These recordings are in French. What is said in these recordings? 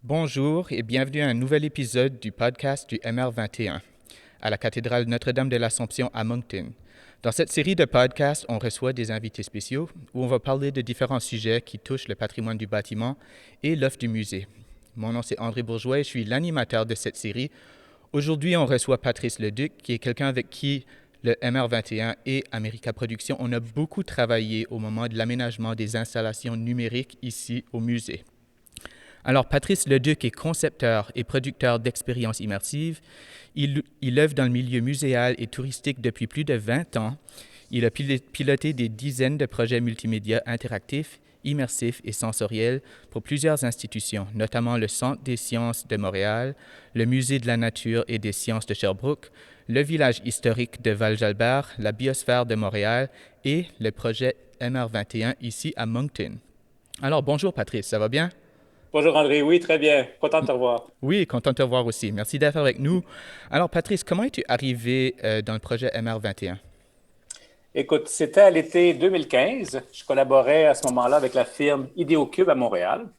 Bonjour et bienvenue à un nouvel épisode du podcast du MR21 à la cathédrale Notre-Dame de l'Assomption à Moncton. Dans cette série de podcasts, on reçoit des invités spéciaux où on va parler de différents sujets qui touchent le patrimoine du bâtiment et l'œuvre du musée. Mon nom c'est André Bourgeois et je suis l'animateur de cette série. Aujourd'hui, on reçoit Patrice Leduc, qui est quelqu'un avec qui le MR21 et America Productions, on a beaucoup travaillé au moment de l'aménagement des installations numériques ici au musée. Alors, Patrice Leduc est concepteur et producteur d'expériences immersives. Il œuvre dans le milieu muséal et touristique depuis plus de 20 ans. Il a piloté des dizaines de projets multimédia interactifs, immersifs et sensoriels pour plusieurs institutions, notamment le Centre des sciences de Montréal, le Musée de la nature et des sciences de Sherbrooke, le village historique de Val-Jalbert, la biosphère de Montréal et le projet MR21 ici à Moncton. Alors, bonjour Patrice, ça va bien? Bonjour André, oui, très bien. Content de te revoir. Oui, content de te voir aussi. Merci d'être avec nous. Alors, Patrice, comment es-tu arrivé dans le projet MR21? Écoute, c'était à l'été 2015. Je collaborais à ce moment-là avec la firme Idéocube à Montréal.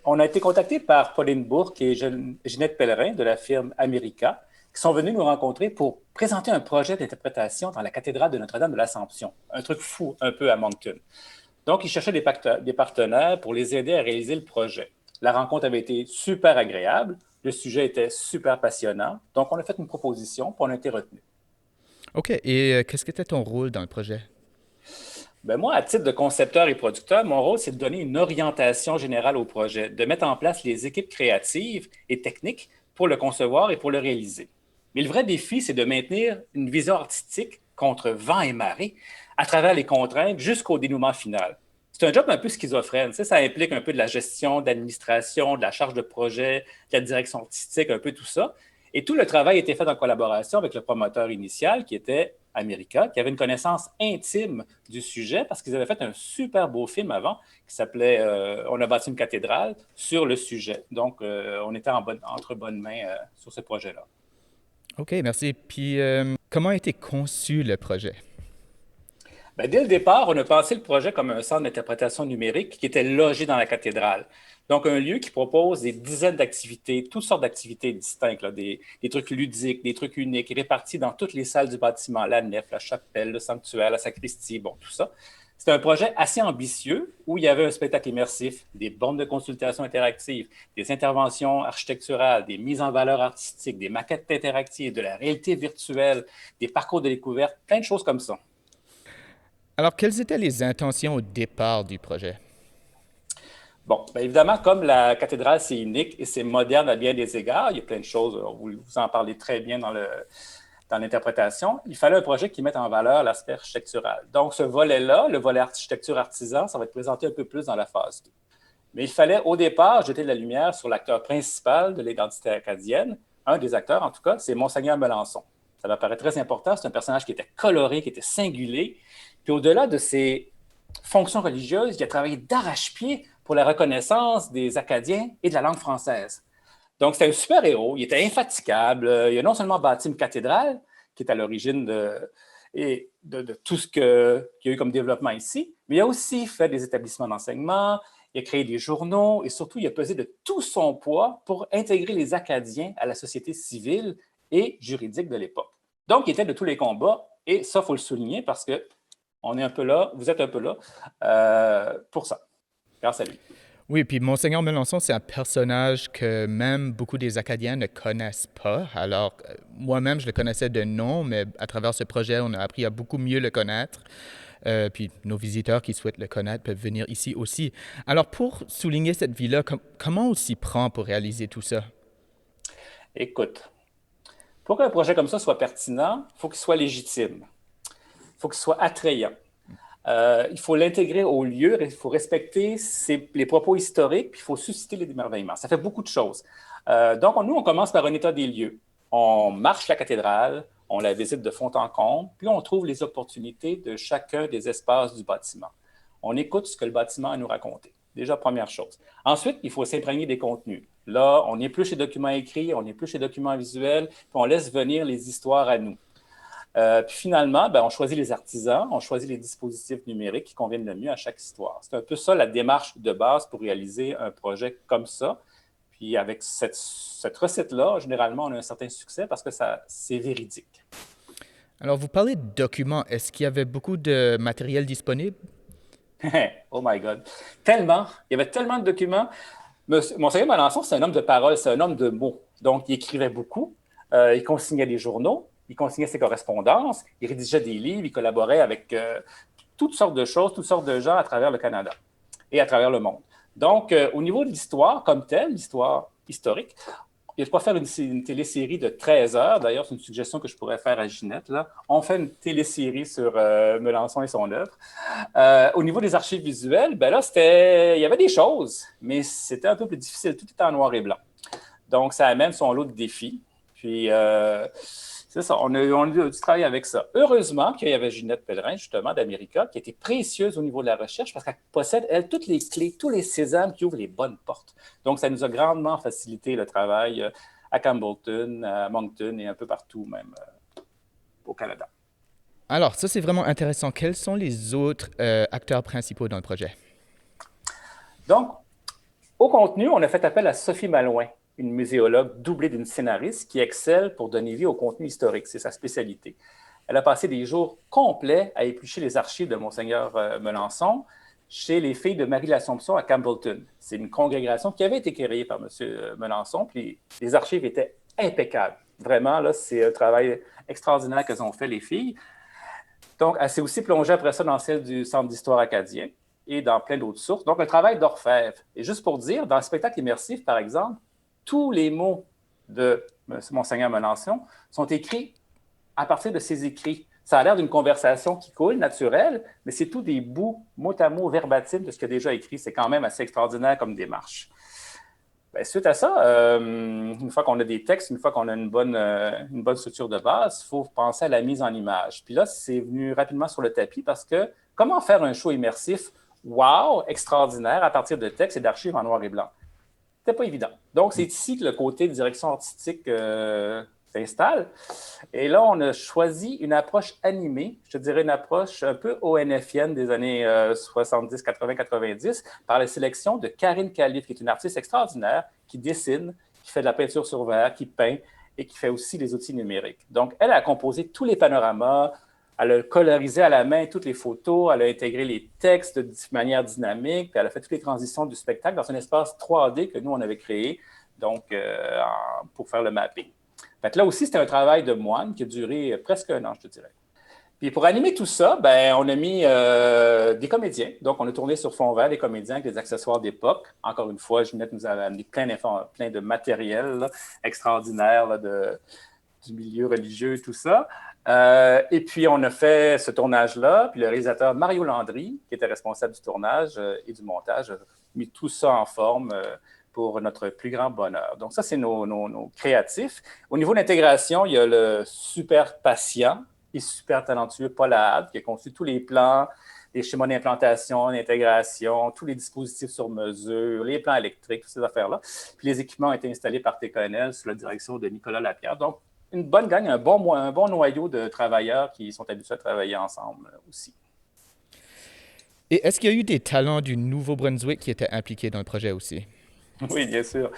On a été contacté par Pauline Bourque et Ginette Pellerin de la firme America, qui sont venus nous rencontrer pour présenter un projet d'interprétation dans la cathédrale de Notre-Dame de l'Assomption. Un truc fou, un peu à Moncton. Donc, ils cherchaient des partenaires pour les aider à réaliser le projet. La rencontre avait été super agréable. Le sujet était super passionnant. Donc, on a fait une proposition, puis on a été retenu. OK, et qu'est-ce que était ton rôle dans le projet? Ben moi, à titre de concepteur et producteur, mon rôle, c'est de donner une orientation générale au projet, de mettre en place les équipes créatives et techniques pour le concevoir et pour le réaliser. Mais le vrai défi, c'est de maintenir une vision artistique contre vent et marée à travers les contraintes jusqu'au dénouement final. C'est un job un peu schizophrène. Tu sais, ça implique un peu de la gestion, de l'administration, de la charge de projet, de la direction artistique, un peu tout ça. Et tout le travail a été fait en collaboration avec le promoteur initial qui était America, qui avait une connaissance intime du sujet parce qu'ils avaient fait un super beau film avant qui s'appelait On a bâti une cathédrale sur le sujet. Donc, on était entre bonnes mains sur ce projet-là. OK, merci. Puis, comment a été conçu le projet? Ben, dès le départ, on a pensé le projet comme un centre d'interprétation numérique qui était logé dans la cathédrale. Donc, un lieu qui propose des dizaines d'activités, toutes sortes d'activités distinctes, là, des trucs ludiques, des trucs uniques, répartis dans toutes les salles du bâtiment, la nef, la chapelle, le sanctuaire, la sacristie, bon, tout ça. C'était un projet assez ambitieux où il y avait un spectacle immersif, des bornes de consultation interactives, des interventions architecturales, des mises en valeur artistiques, des maquettes interactives, de la réalité virtuelle, des parcours de découverte, plein de choses comme ça. Alors, quelles étaient les intentions au départ du projet? Bon, bien évidemment, comme la cathédrale, c'est unique et c'est moderne à bien des égards, il y a plein de choses, vous en parlez très bien dans l'interprétation, il fallait un projet qui mette en valeur l'aspect architectural. Donc, ce volet-là, le volet architecture artisan, ça va être présenté un peu plus dans la phase 2. Mais il fallait, au départ, jeter de la lumière sur l'acteur principal de l'identité acadienne. Un des acteurs, en tout cas, c'est Monseigneur Melançon. Ça me paraît très important. C'est un personnage qui était coloré, qui était singulier. Puis au-delà de ses fonctions religieuses, il a travaillé d'arrache-pied pour la reconnaissance des Acadiens et de la langue française. Donc, c'était un super héros. Il était infatigable. Il a non seulement bâti une cathédrale, qui est à l'origine de tout ce qu'il y a eu comme développement ici, mais il a aussi fait des établissements d'enseignement, il a créé des journaux et surtout, il a pesé de tout son poids pour intégrer les Acadiens à la société civile et juridique de l'époque. Donc, il était de tous les combats et ça, il faut le souligner parce que on est un peu là, vous êtes un peu là pour ça, grâce à lui. Oui, puis Monseigneur Melançon, c'est un personnage que même beaucoup des Acadiens ne connaissent pas. Alors, moi-même, je le connaissais de nom, mais à travers ce projet, on a appris à beaucoup mieux le connaître. Puis nos visiteurs qui souhaitent le connaître peuvent venir ici aussi. Alors, pour souligner cette vie-là, comment on s'y prend pour réaliser tout ça? Écoute, pour qu'un projet comme ça soit pertinent, il faut qu'il soit légitime, il faut qu'il soit attrayant. Il faut l'intégrer au lieu, il faut respecter les propos historiques, puis il faut susciter les émerveillements. Ça fait beaucoup de choses. Donc, nous, on commence par un état des lieux. On marche la cathédrale, on la visite de fond en comble, puis on trouve les opportunités de chacun des espaces du bâtiment. On écoute ce que le bâtiment a à nous raconter. Déjà, première chose. Ensuite, il faut s'imprégner des contenus. Là, on n'épluche les documents écrits, on n'épluche les documents visuels, puis on laisse venir les histoires à nous. Puis finalement, ben, on choisit les artisans, on choisit les dispositifs numériques qui conviennent le mieux à chaque histoire. C'est un peu ça la démarche de base pour réaliser un projet comme ça. Puis avec cette recette-là, généralement, on a un certain succès parce que c'est véridique. Alors, vous parlez de documents. Est-ce qu'il y avait beaucoup de matériel disponible? Oh my God. Tellement. Il y avait tellement de documents. Monseigneur Melançon, c'est un homme de parole, c'est un homme de mots. Donc, il écrivait beaucoup, il consignait des journaux, il consignait ses correspondances, il rédigeait des livres, il collaborait avec toutes sortes de choses, toutes sortes de gens à travers le Canada et à travers le monde. Donc, au niveau de l'histoire comme telle, l'histoire historique, il y a de quoi faire une télésérie de 13 heures. D'ailleurs, c'est une suggestion que je pourrais faire à Ginette. Là. On fait une télésérie sur Melançon et son œuvre. Au niveau des archives visuelles, ben là, il y avait des choses, mais c'était un peu plus difficile. Tout était en noir et blanc. Donc, ça amène son lot de défis. Puis, c'est ça, on a dû travailler avec ça. Heureusement qu'il y avait Ginette Pellerin, justement, d'América, qui était précieuse au niveau de la recherche parce qu'elle possède, elle, toutes les clés, tous les sésames qui ouvrent les bonnes portes. Donc, ça nous a grandement facilité le travail à Campbellton, à Moncton et un peu partout, même au Canada. Alors, ça, c'est vraiment intéressant. Quels sont les autres acteurs principaux dans le projet? Donc, au contenu, on a fait appel à Sophie Malouin, une muséologue doublée d'une scénariste qui excelle pour donner vie au contenu historique. C'est sa spécialité. Elle a passé des jours complets à éplucher les archives de Monseigneur Melançon chez les filles de Marie l'Assomption à Campbellton. C'est une congrégation qui avait été créée par M. Melançon, puis les archives étaient impeccables. Vraiment, là, c'est un travail extraordinaire qu'elles ont fait, les filles. Donc, elle s'est aussi plongée après ça dans celle du Centre d'histoire acadien et dans plein d'autres sources. Donc, un travail d'orfèvre. Et juste pour dire, dans le spectacle immersif, par exemple, tous les mots de Monseigneur Melançon sont écrits à partir de ses écrits. Ça a l'air d'une conversation qui coule, naturelle, mais c'est tout des bouts, mot à mot, verbatim de ce qu'il a déjà écrit. C'est quand même assez extraordinaire comme démarche. Bien, suite à ça, une fois qu'on a des textes, une fois qu'on a une bonne structure de base, il faut penser à la mise en image. Puis là, c'est venu rapidement sur le tapis parce que comment faire un show immersif, wow, extraordinaire, à partir de textes et d'archives en noir et blanc? C'était pas évident. Donc, c'est ici que le côté de direction artistique s'installe. Et là, on a choisi une approche animée, je te dirais une approche un peu ONFienne des années 70, 80, 90, par la sélection de Karine Califf, qui est une artiste extraordinaire, qui dessine, qui fait de la peinture sur verre, qui peint et qui fait aussi les outils numériques. Donc, elle a composé tous les panoramas, elle a colorisé à la main toutes les photos, elle a intégré les textes de manière dynamique, puis elle a fait toutes les transitions du spectacle dans un espace 3D que nous, on avait créé donc, pour faire le mapping. Fait là aussi, c'était un travail de moine qui a duré presque un an, je te dirais. Puis pour animer tout ça, ben, on a mis des comédiens. Donc, on a tourné sur fond vert des comédiens avec des accessoires d'époque. Encore une fois, Ginette nous avait amené plein de matériel là, extraordinaire là, du milieu religieux et tout ça. Et puis, on a fait ce tournage-là. Puis le réalisateur Mario Landry, qui était responsable du tournage et du montage, a mis tout ça en forme pour notre plus grand bonheur. Donc, ça, c'est nos créatifs. Au niveau de l'intégration, il y a le super patient et super talentueux Paul Ahad, qui a conçu tous les plans, les schémas d'implantation, d'intégration, tous les dispositifs sur mesure, les plans électriques, toutes ces affaires-là. Puis les équipements ont été installés par TKNL sous la direction de Nicolas Lapierre. Donc, une bonne gang, un bon noyau de travailleurs qui sont habitués à travailler ensemble aussi. Et est-ce qu'il y a eu des talents du Nouveau-Brunswick qui étaient impliqués dans le projet aussi? Oui, bien sûr.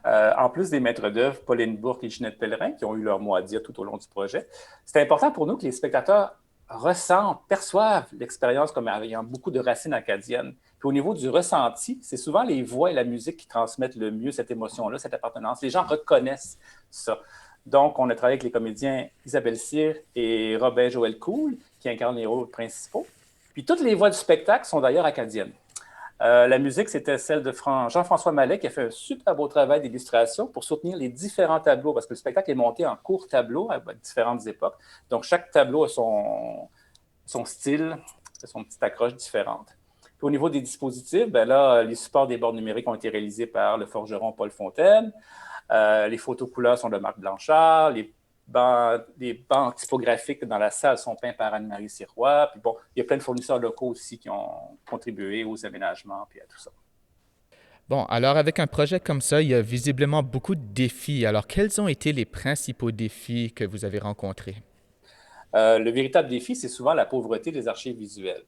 En plus des maîtres d'œuvre, Pauline Bourque et Ginette Pellerin, qui ont eu leur mot à dire tout au long du projet, c'est important pour nous que les spectateurs ressentent, perçoivent l'expérience comme ayant beaucoup de racines acadiennes. Puis au niveau du ressenti, c'est souvent les voix et la musique qui transmettent le mieux cette émotion-là, cette appartenance. Les gens reconnaissent ça. Donc, on a travaillé avec les comédiens Isabelle Cyr et Robin Joël Cool, qui incarnent les rôles principaux. Puis toutes les voix du spectacle sont d'ailleurs acadiennes. La musique, c'était celle de Jean-François Mallet qui a fait un super beau travail d'illustration pour soutenir les différents tableaux, parce que le spectacle est monté en courts tableaux à différentes époques. Donc, chaque tableau a son style, son petite accroche différente. Puis, au niveau des dispositifs, ben là, les supports des bords numériques ont été réalisés par le forgeron Paul Fontaine. Les photos couleurs sont de Marc Blanchard. Les bancs typographiques dans la salle sont peints par Anne-Marie Sirois. Puis bon, il y a plein de fournisseurs locaux aussi qui ont contribué aux aménagements et à tout ça. Bon, alors avec un projet comme ça, il y a visiblement beaucoup de défis. Alors, quels ont été les principaux défis que vous avez rencontrés? Le véritable défi, c'est souvent la pauvreté des archives visuelles.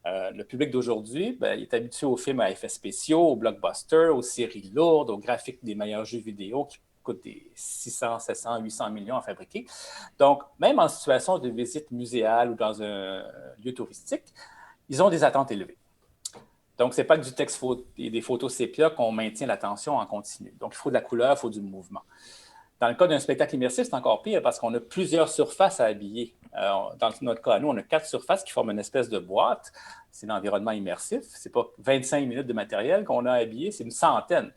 Le public d'aujourd'hui, ben, il est habitué aux films à effets spéciaux, aux blockbusters, aux séries lourdes, aux graphiques des meilleurs jeux vidéo qui coûtent des 600, 700, 800 millions à fabriquer. Donc, même en situation de visite muséale ou dans un lieu touristique, ils ont des attentes élevées. Donc, ce n'est pas que du texte et des photos sépia qu'on maintient l'attention en continu. Donc, il faut de la couleur, il faut du mouvement. Dans le cas d'un spectacle immersif, c'est encore pire parce qu'on a plusieurs surfaces à habiller. Dans notre cas, nous, on a 4 surfaces qui forment une espèce de boîte. C'est l'environnement immersif. Ce n'est pas 25 minutes de matériel qu'on a à habiller, c'est une centaine.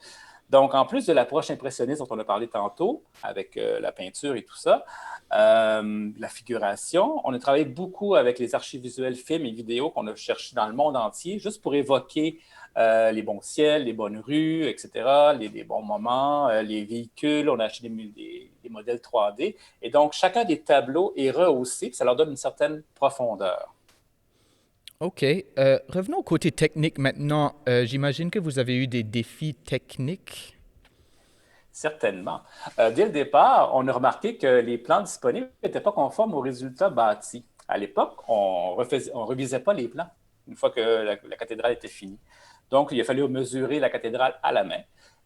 Donc, en plus de l'approche impressionniste dont on a parlé tantôt, avec la peinture et tout ça, la figuration, on a travaillé beaucoup avec les archives visuelles, films et vidéos qu'on a cherchés dans le monde entier, juste pour évoquer les bons ciels, les bonnes rues, etc., les bons moments, les véhicules. On a acheté des modèles 3D. Et donc, chacun des tableaux est rehaussé, puis ça leur donne une certaine profondeur. OK. Revenons au côté technique maintenant. J'imagine que vous avez eu des défis techniques. Certainement. Dès le départ, on a remarqué que les plans disponibles n'étaient pas conformes aux résultats bâtis. À l'époque, on ne revisait pas les plans une fois que la cathédrale était finie. Donc, il a fallu mesurer la cathédrale à la main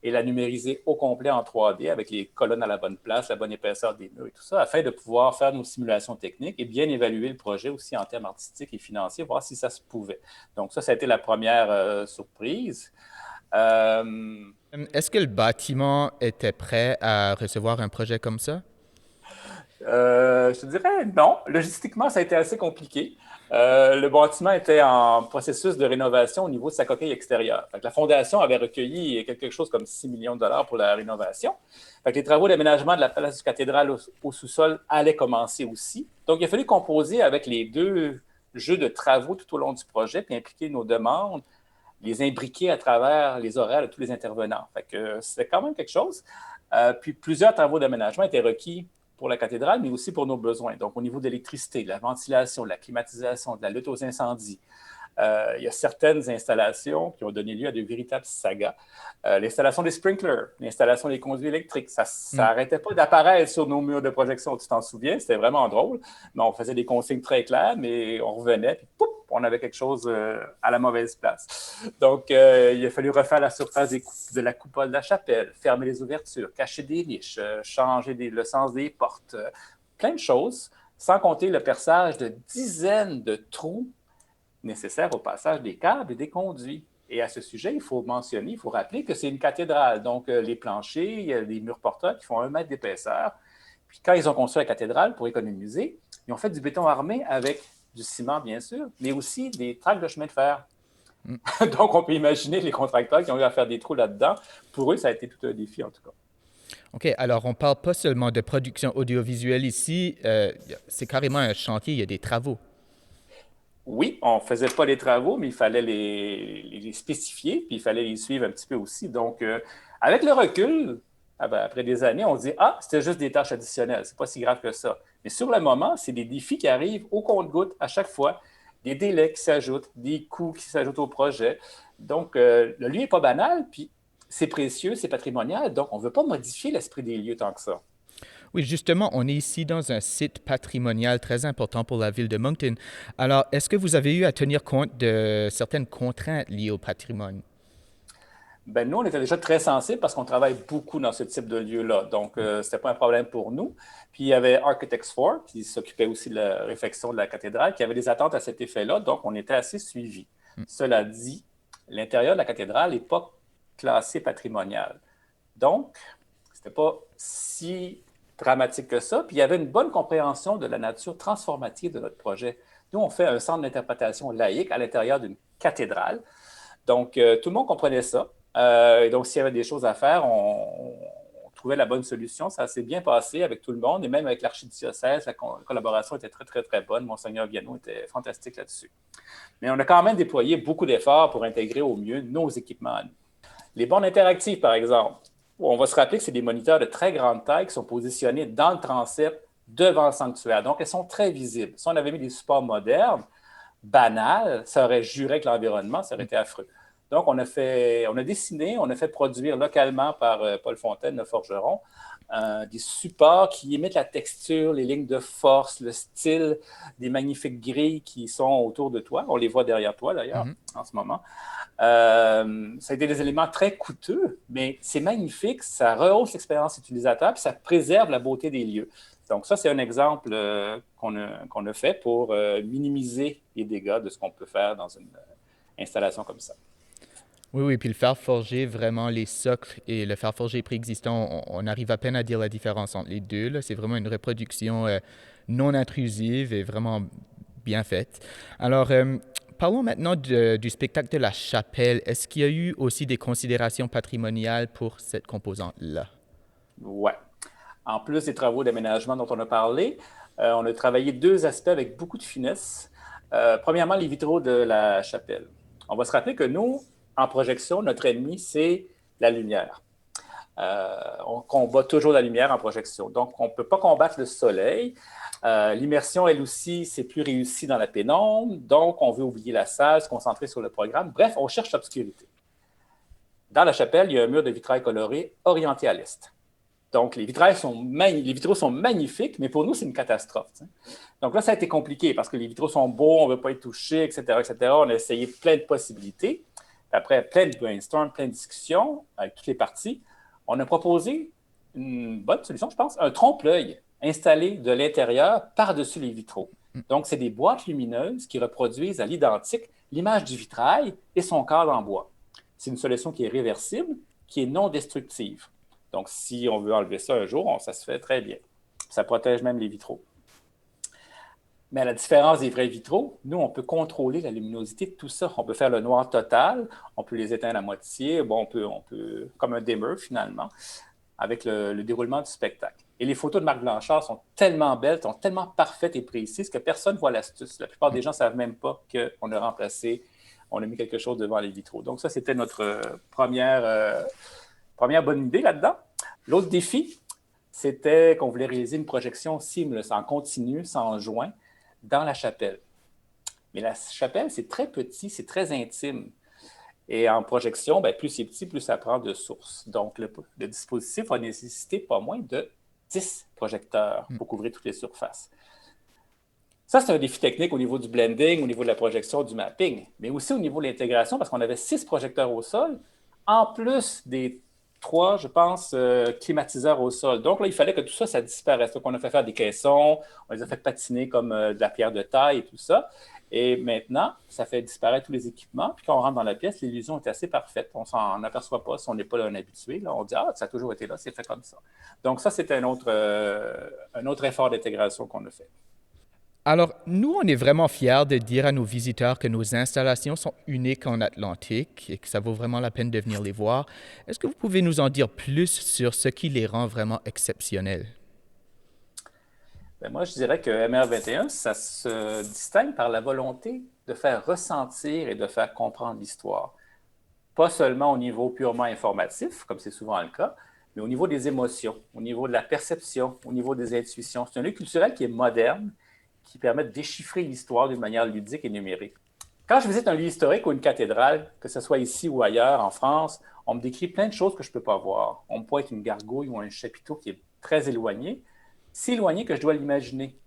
et la numériser au complet en 3D avec les colonnes à la bonne place, la bonne épaisseur des murs et tout ça, afin de pouvoir faire nos simulations techniques et bien évaluer le projet aussi en termes artistiques et financiers, voir si ça se pouvait. Donc, ça a été la première surprise. Est-ce que le bâtiment était prêt à recevoir un projet comme ça? Je te dirais non. Logistiquement, ça a été assez compliqué. Le bâtiment était en processus de rénovation au niveau de sa coquille extérieure. Fait que la fondation avait recueilli quelque chose comme 6 millions de dollars pour la rénovation. Fait que les travaux d'aménagement de la place du cathédrale au sous-sol allaient commencer aussi. Donc, il a fallu composer avec les deux jeux de travaux tout au long du projet, puis impliquer nos demandes, les imbriquer à travers les horaires de tous les intervenants. Fait que c'était quand même quelque chose. Puis plusieurs travaux d'aménagement étaient requis pour la cathédrale, mais aussi pour nos besoins. Donc, au niveau de l'électricité, de la ventilation, de la climatisation, de la lutte aux incendies, il y a certaines installations qui ont donné lieu à de véritables sagas. L'installation des sprinklers, l'installation des conduits électriques, ça n'arrêtait pas d'apparaître sur nos murs de projection. Tu t'en souviens? C'était vraiment drôle. Mais on faisait des consignes très claires, mais on revenait, puis pouf, on avait quelque chose à la mauvaise place. Donc, il a fallu refaire la surface de la coupole de la chapelle, fermer les ouvertures, cacher des niches, changer le sens des portes, plein de choses, sans compter le perçage de dizaines de trous nécessaires au passage des câbles et des conduits. Et à ce sujet, il faut mentionner, il faut rappeler que c'est une cathédrale. Donc, les planchers, il y a des murs porteurs qui font 1 mètre d'épaisseur. Puis, quand ils ont construit la cathédrale pour économiser, ils ont fait du béton armé avec du ciment, bien sûr, mais aussi des tracts de chemin de fer. Donc, on peut imaginer les contracteurs qui ont eu à faire des trous là-dedans. Pour eux, ça a été tout un défi, en tout cas. OK, alors on ne parle pas seulement de production audiovisuelle ici, c'est carrément un chantier, il y a des travaux. Oui, on ne faisait pas les travaux, mais il fallait les spécifier, puis il fallait les suivre un petit peu aussi. Donc, avec le recul, après des années, on dit « Ah, c'était juste des tâches additionnelles, c'est pas si grave que ça. » Mais sur le moment, c'est des défis qui arrivent au compte-gouttes à chaque fois, des délais qui s'ajoutent, des coûts qui s'ajoutent au projet. Donc, le lieu n'est pas banal, puis c'est précieux, c'est patrimonial, donc on ne veut pas modifier l'esprit des lieux tant que ça. Oui, justement, on est ici dans un site patrimonial très important pour la ville de Moncton. Alors, est-ce que vous avez eu à tenir compte de certaines contraintes liées au patrimoine? Ben, nous, on était déjà très sensibles parce qu'on travaille beaucoup dans ce type de lieu-là. Donc, ce n'était pas un problème pour nous. Puis, il y avait Architects for, qui s'occupait aussi de la réfection de la cathédrale, qui avait des attentes à cet effet-là. Donc, on était assez suivis. Cela dit, l'intérieur de la cathédrale n'est pas classé patrimonial. Donc, ce n'était pas si dramatique que ça. Puis, il y avait une bonne compréhension de la nature transformative de notre projet. Nous, on fait un centre d'interprétation laïque à l'intérieur d'une cathédrale. Donc, tout le monde comprenait ça. Et donc, s'il y avait des choses à faire, on trouvait la bonne solution. Ça s'est bien passé avec tout le monde et même avec l'archidiocèse, la collaboration était très, très, très bonne. Monseigneur Viano était fantastique là-dessus. Mais on a quand même déployé beaucoup d'efforts pour intégrer au mieux nos équipements à nous. Les bornes interactives, par exemple, on va se rappeler que c'est des moniteurs de très grande taille qui sont positionnés dans le transept devant le sanctuaire. Donc, elles sont très visibles. Si on avait mis des supports modernes, banals, ça aurait juré avec l'environnement, ça aurait été affreux. Donc, on a dessiné, on a fait produire localement par Paul Fontaine, le forgeron, des supports qui imitent la texture, les lignes de force, le style des magnifiques grilles qui sont autour de toi. On les voit derrière toi, d'ailleurs, en ce moment. Ça a été des éléments très coûteux, mais c'est magnifique, ça rehausse l'expérience utilisateur, puis ça préserve la beauté des lieux. Donc ça, c'est un exemple qu'on a fait pour minimiser les dégâts de ce qu'on peut faire dans une installation comme ça. Oui, oui, puis le fer forgé, vraiment, les socles et le fer forgé préexistant, on arrive à peine à dire la différence entre les deux, là. C'est vraiment une reproduction non intrusive et vraiment bien faite. Alors, parlons maintenant du spectacle de la chapelle. Est-ce qu'il y a eu aussi des considérations patrimoniales pour cette composante-là? Ouais. En plus des travaux d'aménagement dont on a parlé, on a travaillé deux aspects avec beaucoup de finesse. Premièrement, les vitraux de la chapelle. On va se rappeler que nous, en projection, notre ennemi, c'est la lumière. On combat toujours la lumière en projection. Donc, on ne peut pas combattre le soleil. L'immersion, elle aussi, c'est plus réussi dans la pénombre. Donc, on veut oublier la salle, se concentrer sur le programme. Bref, on cherche l'obscurité. Dans la chapelle, il y a un mur de vitrail coloré orienté à l'est. Donc, les vitraux sont magnifiques, mais pour nous, c'est une catastrophe. T'sais. Donc là, ça a été compliqué parce que les vitraux sont beaux, on ne veut pas y toucher, etc., etc. On a essayé plein de possibilités. Après, plein de brainstorm, plein de discussions avec toutes les parties. On a proposé une bonne solution, je pense, un trompe-l'œil installé de l'intérieur par-dessus les vitraux. Donc, c'est des boîtes lumineuses qui reproduisent à l'identique l'image du vitrail et son cadre en bois. C'est une solution qui est réversible, qui est non destructive. Donc, si on veut enlever ça un jour, ça se fait très bien. Ça protège même les vitraux. Mais à la différence des vrais vitraux, nous, on peut contrôler la luminosité de tout ça. On peut faire le noir total, on peut les éteindre à moitié, bon, on peut comme un dimmer finalement, avec le déroulement du spectacle. Et les photos de Marc Blanchard sont tellement belles, sont tellement parfaites et précises que personne ne voit l'astuce. La plupart des gens ne savent même pas qu'on a remplacé, on a mis quelque chose devant les vitraux. Donc ça, c'était notre première bonne idée là-dedans. L'autre défi, c'était qu'on voulait réaliser une projection seamless, en continu, sans joint, dans la chapelle. Mais la chapelle, c'est très petit, c'est très intime. Et en projection, bien, plus c'est petit, plus ça prend de source. Donc, le dispositif va nécessiter pas moins de 10 projecteurs pour couvrir toutes les surfaces. Ça, c'est un défi technique au niveau du blending, au niveau de la projection, du mapping, mais aussi au niveau de l'intégration, parce qu'on avait 6 projecteurs au sol, en plus des 3, je pense, climatiseurs au sol. Donc là, il fallait que tout ça, ça disparaisse. Donc, on a fait faire des caissons, on les a fait patiner comme de la pierre de taille et tout ça. Et maintenant, ça fait disparaître tous les équipements. Puis quand on rentre dans la pièce, l'illusion est assez parfaite. On ne s'en aperçoit pas si on n'est pas un habitué. Là, on dit « Ah, ça a toujours été là, c'est fait comme ça ». Donc ça, c'est un autre effort d'intégration qu'on a fait. Alors, nous, on est vraiment fiers de dire à nos visiteurs que nos installations sont uniques en Atlantique et que ça vaut vraiment la peine de venir les voir. Est-ce que vous pouvez nous en dire plus sur ce qui les rend vraiment exceptionnels? Bien, moi, je dirais que MR21, ça se distingue par la volonté de faire ressentir et de faire comprendre l'histoire. Pas seulement au niveau purement informatif, comme c'est souvent le cas, mais au niveau des émotions, au niveau de la perception, au niveau des intuitions. C'est un lieu culturel qui est moderne, qui permet de déchiffrer l'histoire d'une manière ludique et numérique. Quand je visite un lieu historique ou une cathédrale, que ce soit ici ou ailleurs en France, on me décrit plein de choses que je ne peux pas voir. On me pointe une gargouille ou un chapiteau qui est très éloigné, si éloigné que je dois l'imaginer.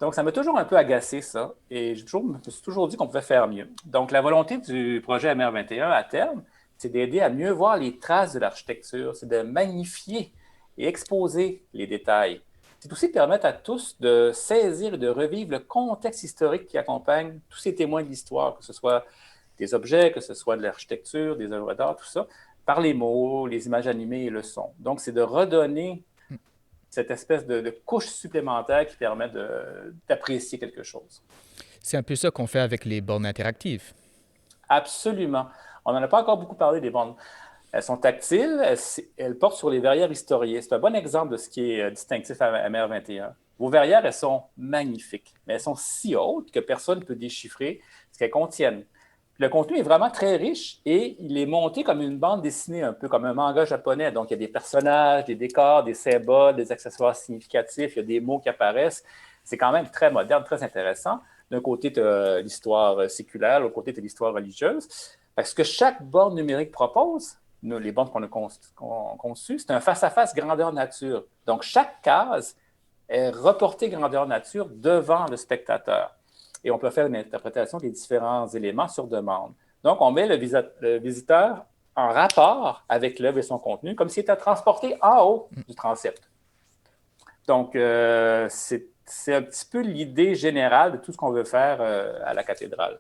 Donc, ça m'a toujours un peu agacé, ça, et je me suis toujours dit qu'on pouvait faire mieux. Donc, la volonté du projet MR21 à terme, c'est d'aider à mieux voir les traces de l'architecture, c'est de magnifier et exposer les détails. C'est aussi de permettre à tous de saisir et de revivre le contexte historique qui accompagne tous ces témoins de l'histoire, que ce soit des objets, que ce soit de l'architecture, des œuvres d'art, tout ça, par les mots, les images animées et le son. Donc, c'est de redonner cette espèce de couche supplémentaire qui permet d'apprécier quelque chose. C'est un peu ça qu'on fait avec les bornes interactives. Absolument. On n'en a pas encore beaucoup parlé des bornes. Elles sont tactiles, elles portent sur les verrières historiées. C'est un bon exemple de ce qui est distinctif à MR21. Vos verrières, elles sont magnifiques, mais elles sont si hautes que personne ne peut déchiffrer ce qu'elles contiennent. Le contenu est vraiment très riche et il est monté comme une bande dessinée, un peu comme un manga japonais. Donc, il y a des personnages, des décors, des symboles, des accessoires significatifs, il y a des mots qui apparaissent. C'est quand même très moderne, très intéressant. D'un côté, tu as l'histoire séculaire, de l'autre côté, tu as l'histoire religieuse. Parce que chaque borne numérique propose, les bornes qu'on a conçues, c'est un face-à-face grandeur nature. Donc, chaque case est reportée grandeur nature devant le spectateur. Et on peut faire une interprétation des différents éléments sur demande. Donc, on met le visiteur en rapport avec l'œuvre et son contenu, comme s'il était transporté en haut du transept. Donc, c'est un petit peu l'idée générale de tout ce qu'on veut faire à la cathédrale.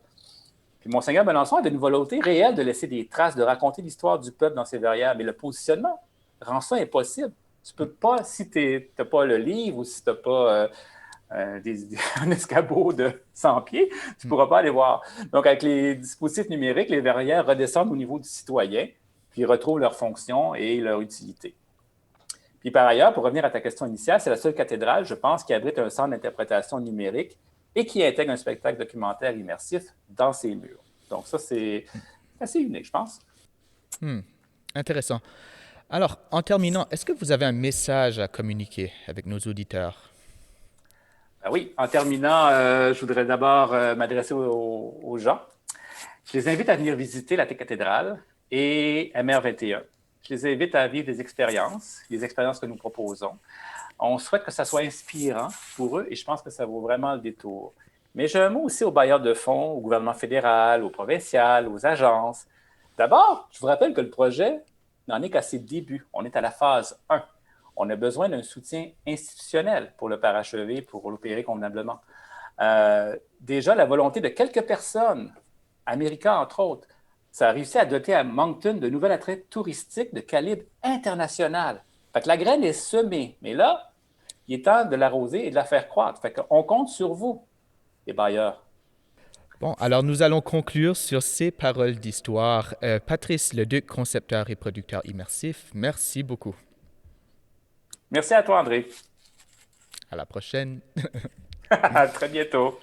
Puis Monseigneur Melançon avait une volonté réelle de laisser des traces, de raconter l'histoire du peuple dans ses verrières, mais le positionnement rend ça impossible. Tu peux pas, si tu n'as pas le livre ou si tu n'as pas un escabeau de 100 pieds, tu ne pourras pas aller voir. Donc, avec les dispositifs numériques, les verrières redescendent au niveau du citoyen, puis retrouvent leur fonction et leur utilité. Puis par ailleurs, pour revenir à ta question initiale, c'est la seule cathédrale, je pense, qui abrite un centre d'interprétation numérique et qui intègre un spectacle documentaire immersif dans ses murs. Donc ça, c'est assez unique, je pense. Intéressant. Alors, en terminant, est-ce que vous avez un message à communiquer avec nos auditeurs? Ben oui, en terminant, je voudrais d'abord m'adresser aux gens. Je les invite à venir visiter la cathédrale et MR21. Je les invite à vivre les expériences que nous proposons. On souhaite que ça soit inspirant pour eux et je pense que ça vaut vraiment le détour. Mais j'ai un mot aussi aux bailleurs de fonds, au gouvernement fédéral, au provincial, aux agences. D'abord, je vous rappelle que le projet n'en est qu'à ses débuts. On est à la phase 1. On a besoin d'un soutien institutionnel pour le parachever, pour l'opérer convenablement. Déjà, la volonté de quelques personnes, américains entre autres, ça a réussi à doter à Moncton de nouveaux attraits touristiques de calibre international. Fait que la graine est semée, mais là, il est temps de l'arroser et de la faire croître. Fait qu'on compte sur vous, les bailleurs. Bon, alors nous allons conclure sur ces paroles d'histoire. Patrice Leduc, concepteur et producteur immersif, merci beaucoup. Merci à toi, André. À la prochaine. À très bientôt.